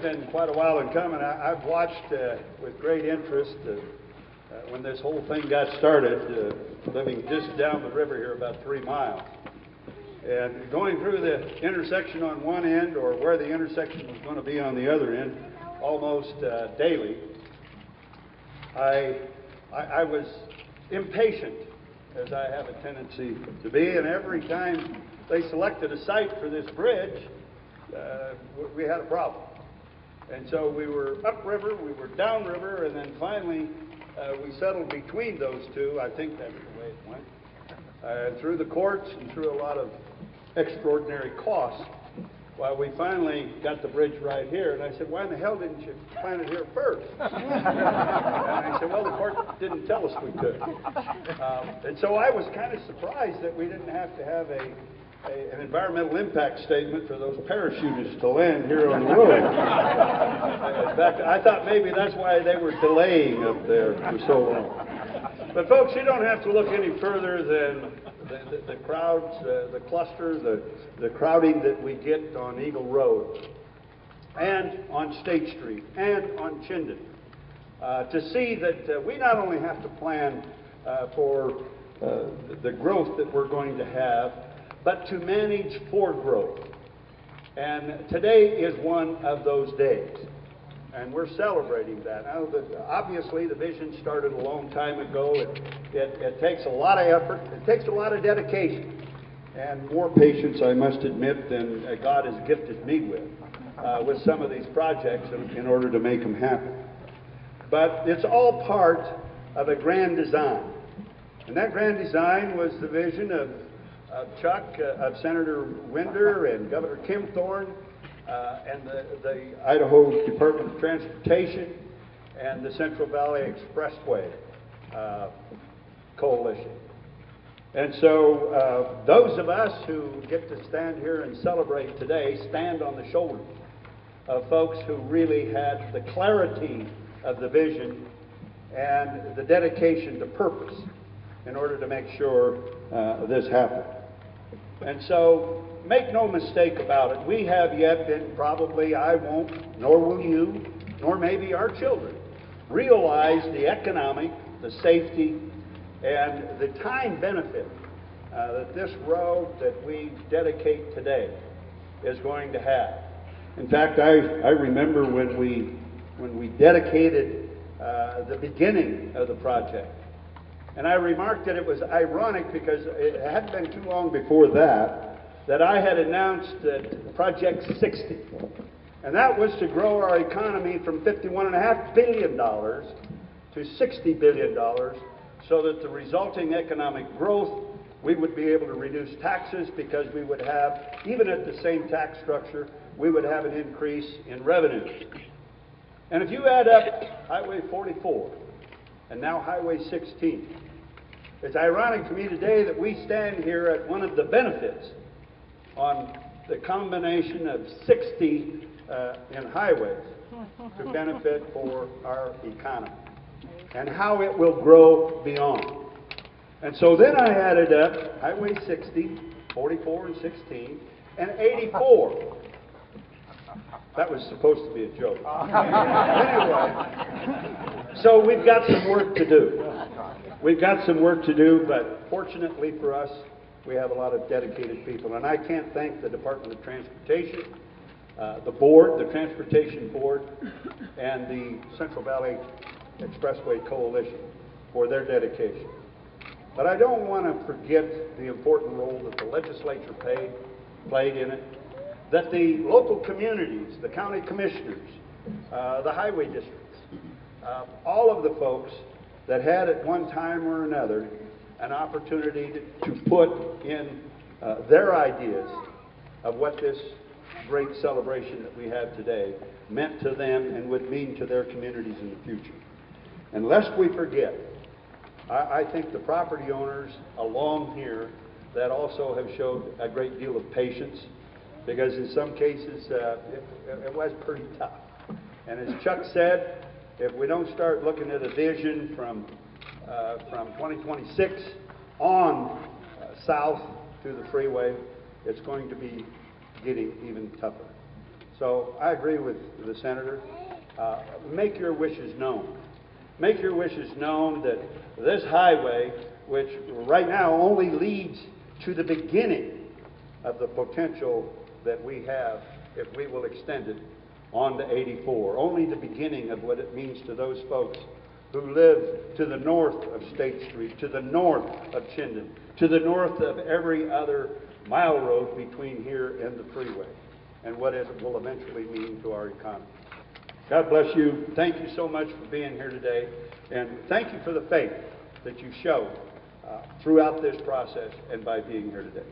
been quite a while in coming. I've watched with great interest when this whole thing got started, living just down the river here about 3 miles. And going through the intersection on one end, or where the intersection was going to be on the other end, almost daily, I was impatient, as I have a tendency to be, and every time they selected a site for this bridge, we had a problem. And so we were upriver, we were downriver, and then finally we settled between those two. I think that's the way it went. Through the courts and through a lot of extraordinary costs, well, we finally got the bridge right here. And I said, why in the hell didn't you plant it here first? And I said, well, the court didn't tell us we could. And so I was kind of surprised that we didn't have to have an environmental impact statement for those parachutists to land here on the road. In fact, I thought maybe that's why they were delaying up there for so long. But folks, you don't have to look any further than the crowds, the cluster, the crowding that we get on Eagle Road and on State Street and on Chinden to see that we not only have to plan for the growth that we're going to have, but to manage for growth. And today is one of those days, and we're celebrating that. Now, obviously, the vision started a long time ago. It takes a lot of effort, it takes a lot of dedication, and more patience, I must admit, than God has gifted me with some of these projects in order to make them happen. But it's all part of a grand design, and that grand design was the vision of Chuck, of Senator Winder and Governor Kim Thorne, and the Idaho Department of Transportation and the Central Valley Expressway Coalition. And so those of us who get to stand here and celebrate today stand on the shoulders of folks who really had the clarity of the vision and the dedication to purpose in order to make sure this happened. And so, make no mistake about it, we have yet been, probably I won't, nor will you, nor maybe our children, realize the economic, the safety, and the time benefit that this road that we dedicate today is going to have. In fact, I remember when we dedicated the beginning of the project. And I remarked that it was ironic because it hadn't been too long before that I had announced that Project 60. And that was to grow our economy from $51.5 billion to $60 billion so that the resulting economic growth, we would be able to reduce taxes because we would have, even at the same tax structure, we would have an increase in revenues. And if you add up Highway 44 and now Highway 16, it's ironic to me today that we stand here at one of the benefits on the combination of 60 in highways to benefit for our economy and how it will grow beyond. And so then I added up Highway 60, 44 and 16, and 84. That was supposed to be a joke. Anyway, so we've got some work to do. We've got some work to do, but fortunately for us, we have a lot of dedicated people. And I can't thank the Department of Transportation, the board, the Transportation Board, and the Central Valley Expressway Coalition for their dedication. But I don't want to forget the important role that the legislature played in it, that the local communities, the county commissioners, the highway districts, all of the folks that had at one time or another an opportunity to put in their ideas of what this great celebration that we have today meant to them and would mean to their communities in the future. And lest we forget, I think the property owners along here that also have showed a great deal of patience, because in some cases it was pretty tough. And as Chuck said, if we don't start looking at a vision from 2026 on south to the freeway, it's going to be getting even tougher. So I agree with the senator. Make your wishes known. Make your wishes known that this highway, which right now only leads to the beginning of the potential that we have if we will extend it on to 84, only the beginning of what it means to those folks who live to the north of State Street, to the north of Chinden, to the north of every other mile road between here and the freeway, and what it will eventually mean to our economy. God bless you. Thank you so much for being here today, and thank you for the faith that you showed throughout this process and by being here today.